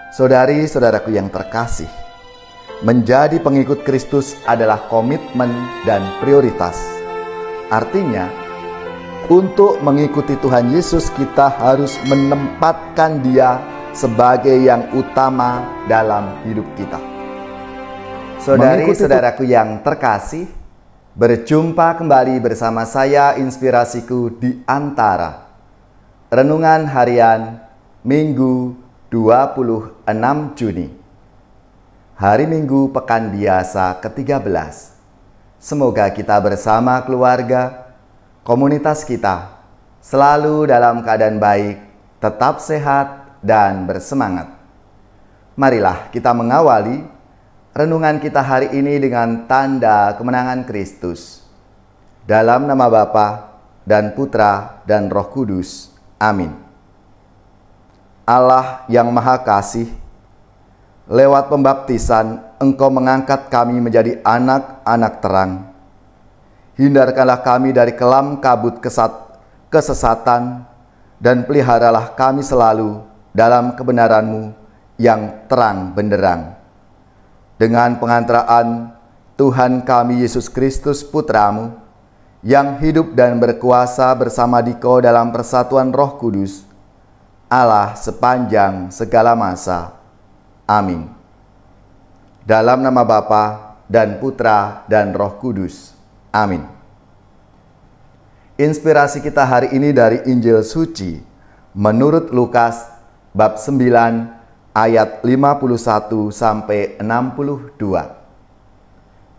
Saudari-saudaraku yang terkasih, menjadi pengikut Kristus adalah komitmen dan prioritas. Artinya, untuk mengikuti Tuhan Yesus kita harus menempatkan Dia sebagai yang utama dalam hidup kita. Saudari-saudaraku yang terkasih, berjumpa kembali bersama saya Inspirasiku di Antara. Renungan harian Minggu 26 Juni. Hari Minggu pekan biasa ke-13. Semoga kita bersama keluarga, komunitas kita selalu dalam keadaan baik, tetap sehat dan bersemangat. Marilah kita mengawali renungan kita hari ini dengan tanda kemenangan Kristus. Dalam nama Bapa dan Putra dan Roh Kudus. Amin. Allah yang Maha Kasih, lewat pembaptisan Engkau mengangkat kami menjadi anak-anak terang. Hindarkanlah kami dari kelam kabut kesesatan dan peliharalah kami selalu dalam kebenaran-Mu yang terang benderang. Dengan pengantaraan Tuhan kami Yesus Kristus Putra-Mu, yang hidup dan berkuasa bersama Dikau dalam persatuan Roh Kudus, Allah sepanjang segala masa. Amin. Dalam nama Bapa dan Putra dan Roh Kudus. Amin. Inspirasi kita hari ini dari Injil Suci menurut Lukas bab 9 ayat 51 sampai 62.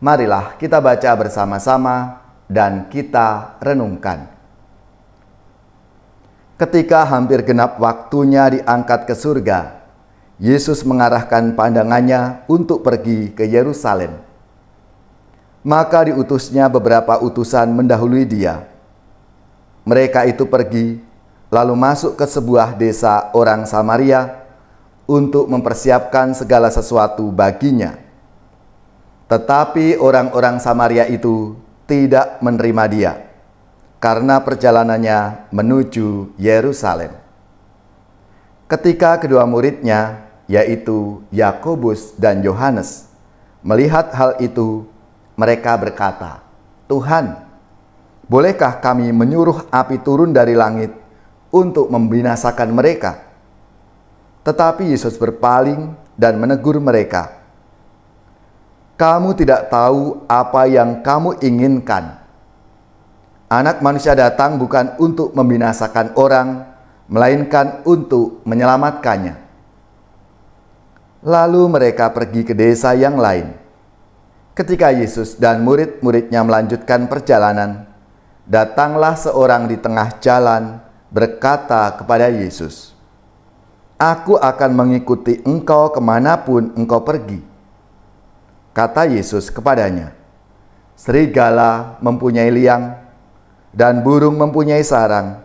Marilah kita baca bersama-sama dan kita renungkan. Ketika hampir genap waktunya diangkat ke surga, Yesus mengarahkan pandangannya untuk pergi ke Yerusalem. Maka diutusnya beberapa utusan mendahului Dia. Mereka itu pergi, lalu masuk ke sebuah desa orang Samaria untuk mempersiapkan segala sesuatu baginya. Tetapi orang-orang Samaria itu tidak menerima Dia, karena perjalanannya menuju Yerusalem. Ketika kedua muridnya, yaitu Yakobus dan Yohanes, melihat hal itu, mereka berkata, "Tuhan, bolehkah kami menyuruh api turun dari langit untuk membinasakan mereka?" Tetapi Yesus berpaling dan menegur mereka, "Kamu tidak tahu apa yang kamu inginkan. Anak manusia datang bukan untuk membinasakan orang, melainkan untuk menyelamatkannya." Lalu mereka pergi ke desa yang lain. Ketika Yesus dan murid-muridnya melanjutkan perjalanan, datanglah seorang di tengah jalan berkata kepada Yesus, "Aku akan mengikuti Engkau kemanapun Engkau pergi." Kata Yesus kepadanya, "Serigala mempunyai liang, dan burung mempunyai sarang,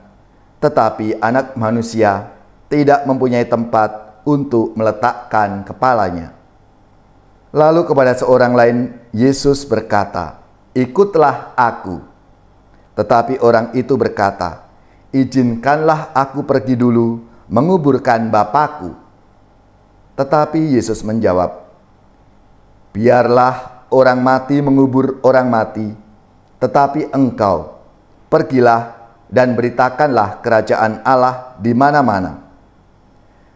tetapi anak manusia tidak mempunyai tempat untuk meletakkan kepalanya." Lalu kepada seorang lain Yesus berkata, "Ikutlah aku." Tetapi orang itu berkata, "Izinkanlah aku pergi dulu menguburkan Bapakku." Tetapi Yesus menjawab, "Biarlah orang mati mengubur orang mati, tetapi engkau pergilah dan beritakanlah kerajaan Allah di mana-mana."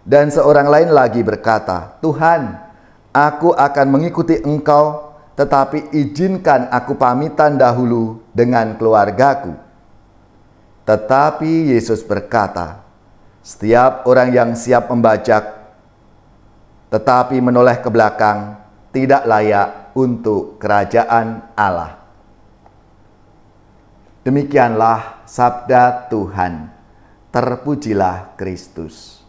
Dan seorang lain lagi berkata, "Tuhan, aku akan mengikuti Engkau, tetapi izinkan aku pamitan dahulu dengan keluargaku." Tetapi Yesus berkata, "Setiap orang yang siap membajak, tetapi menoleh ke belakang, tidak layak untuk kerajaan Allah." Demikianlah sabda Tuhan. Terpujilah Kristus.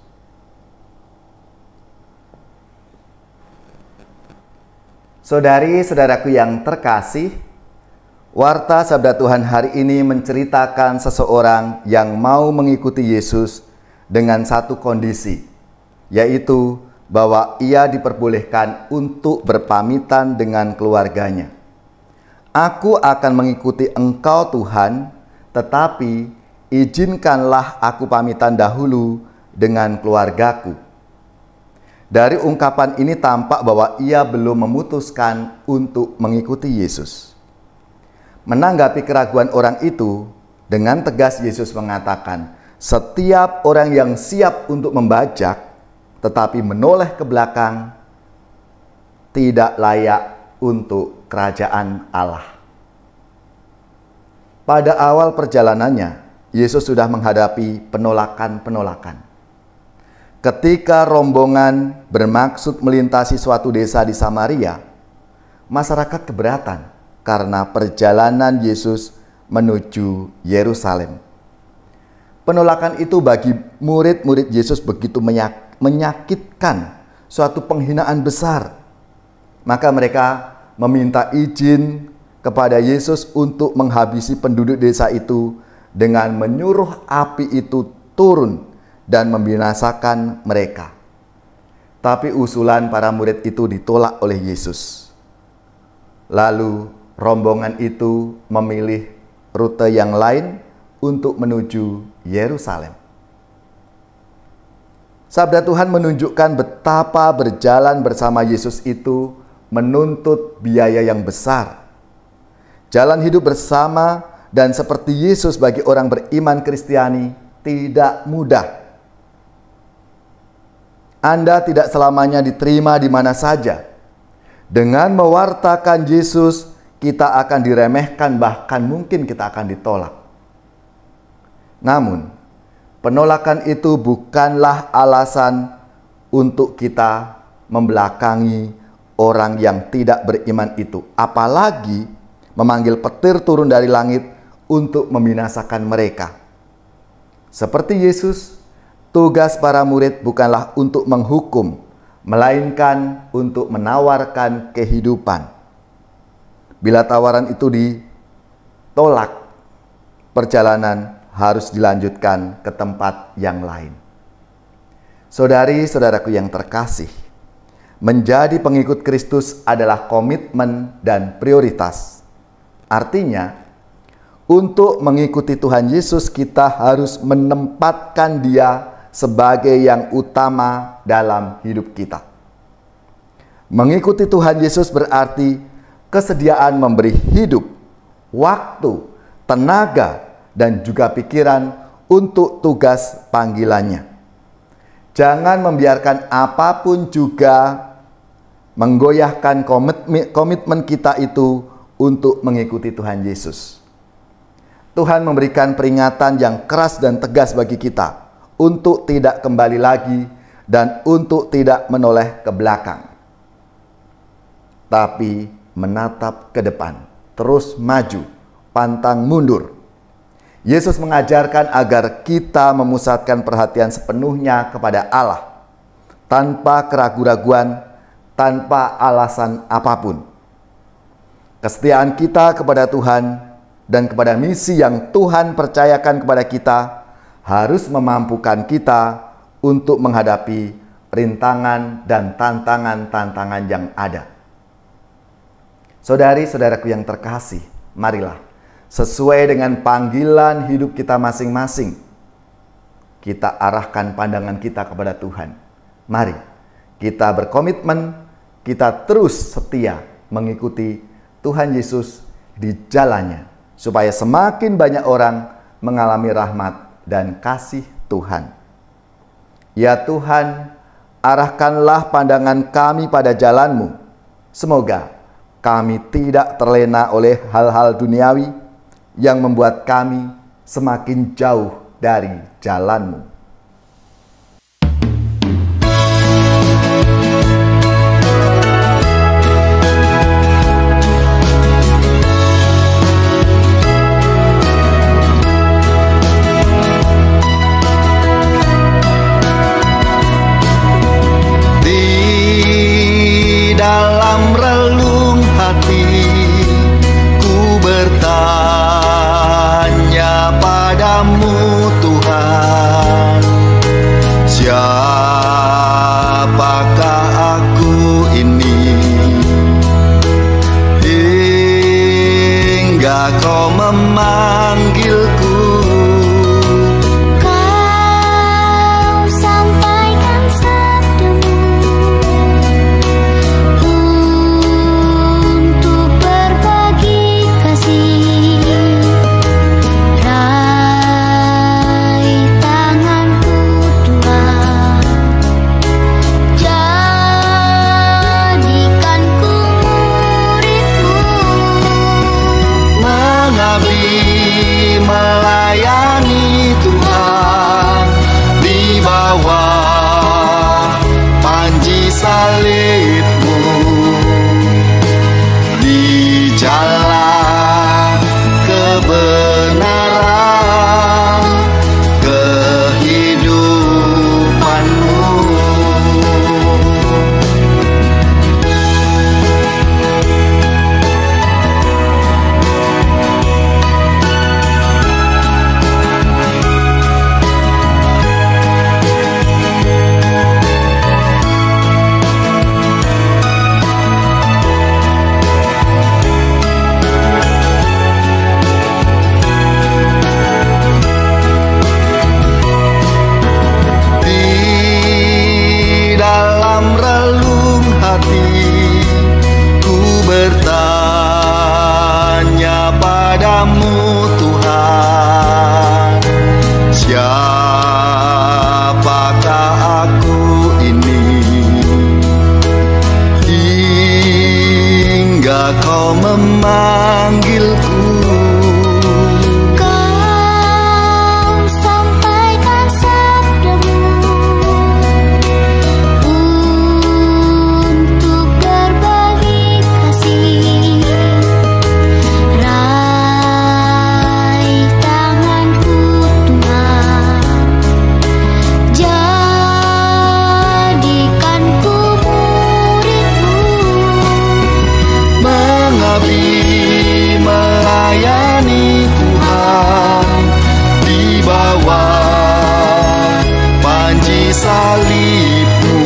Saudari-saudaraku yang terkasih, warta sabda Tuhan hari ini menceritakan seseorang yang mau mengikuti Yesus dengan satu kondisi, yaitu bahwa ia diperbolehkan untuk berpamitan dengan keluarganya. "Aku akan mengikuti Engkau Tuhan, tetapi izinkanlah aku pamitan dahulu dengan keluargaku." Dari ungkapan ini tampak bahwa ia belum memutuskan untuk mengikuti Yesus. Menanggapi keraguan orang itu, dengan tegas Yesus mengatakan, setiap orang yang siap untuk membajak tetapi menoleh ke belakang tidak layak untuk kerajaan Allah. Pada awal perjalanannya, Yesus sudah menghadapi penolakan-penolakan. Ketika rombongan bermaksud melintasi suatu desa di Samaria, masyarakat keberatan karena perjalanan Yesus menuju Yerusalem. Penolakan itu bagi murid-murid Yesus begitu menyakitkan, suatu penghinaan besar. Maka mereka meminta izin kepada Yesus untuk menghabisi penduduk desa itu dengan menyuruh api itu turun dan membinasakan mereka. Tapi usulan para murid itu ditolak oleh Yesus. Lalu rombongan itu memilih rute yang lain untuk menuju Yerusalem. Sabda Tuhan menunjukkan betapa berjalan bersama Yesus itu menuntut biaya yang besar. Jalan hidup bersama dan seperti Yesus bagi orang beriman Kristiani tidak mudah. Anda tidak selamanya diterima di mana saja. Dengan mewartakan Yesus, kita akan diremehkan, bahkan mungkin kita akan ditolak. Namun, penolakan itu bukanlah alasan untuk kita membelakangi orang yang tidak beriman itu. Apalagi memanggil petir turun dari langit untuk membinasakan mereka. Seperti Yesus, tugas para murid bukanlah untuk menghukum, melainkan untuk menawarkan kehidupan. Bila tawaran itu ditolak, perjalanan harus dilanjutkan ke tempat yang lain. Saudari-saudaraku yang terkasih, menjadi pengikut Kristus adalah komitmen dan prioritas. Artinya, untuk mengikuti Tuhan Yesus kita harus menempatkan Dia sebagai yang utama dalam hidup kita. Mengikuti Tuhan Yesus berarti kesediaan memberi hidup, waktu, tenaga, dan juga pikiran untuk tugas panggilannya. Jangan membiarkan apapun juga menggoyahkan komitmen kita itu untuk mengikuti Tuhan Yesus. Tuhan memberikan peringatan yang keras dan tegas bagi kita untuk tidak kembali lagi dan untuk tidak menoleh ke belakang, tapi menatap ke depan, terus maju, pantang mundur. Yesus mengajarkan agar kita memusatkan perhatian sepenuhnya kepada Allah, tanpa keraguan-raguan, tanpa alasan apapun. Kesetiaan kita kepada Tuhan dan kepada misi yang Tuhan percayakan kepada kita harus memampukan kita untuk menghadapi rintangan dan tantangan-tantangan yang ada. Saudari-saudaraku yang terkasih, marilah sesuai dengan panggilan hidup kita masing-masing, kita arahkan pandangan kita kepada Tuhan. Mari kita berkomitmen, kita terus setia mengikuti Tuhan Yesus di jalannya, supaya semakin banyak orang mengalami rahmat dan kasih Tuhan. Ya Tuhan, arahkanlah pandangan kami pada jalan-Mu. Semoga kami tidak terlena oleh hal-hal duniawi yang membuat kami semakin jauh dari jalan-Mu. Kau sampaikan sabda-Mu Kau memanggilku, Kau sampaikan sabdamu untuk berbagi kasih. Raih tanganku Tuhan, jadikanku murid-Mu. mengabdi melayani Tuhan di bawah panji salib-Mu,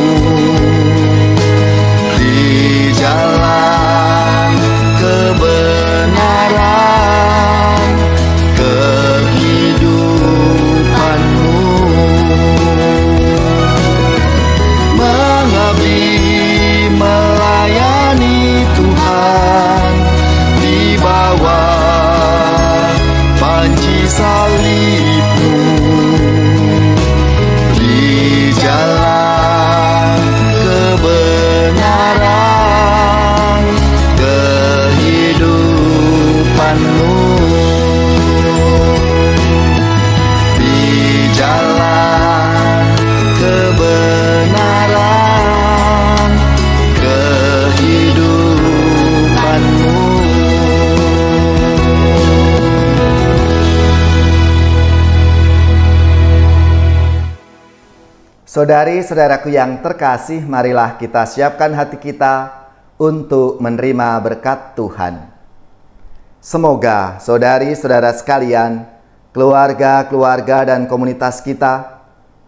di jalan kebenaran kehidupan-Mu. Mengabdi melayani Tuhan di bawah panji salib-Mu, di jalan kebenaran kehidupan-Mu, di jalan kebenaran kehidupan-Mu. Saudari-saudaraku yang terkasih, marilah kita siapkan hati kita untuk menerima berkat Tuhan. Semoga saudari-saudara sekalian, keluarga-keluarga dan komunitas kita,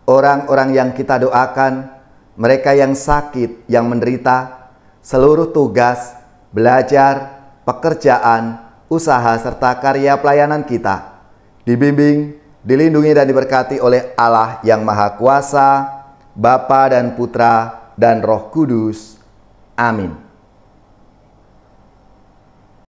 orang-orang yang kita doakan, mereka yang sakit, yang menderita, seluruh tugas, belajar, pekerjaan, usaha, serta karya pelayanan kita dibimbing, dilindungi dan diberkati oleh Allah yang Maha Kuasa, Bapa dan Putra dan Roh Kudus. Amin.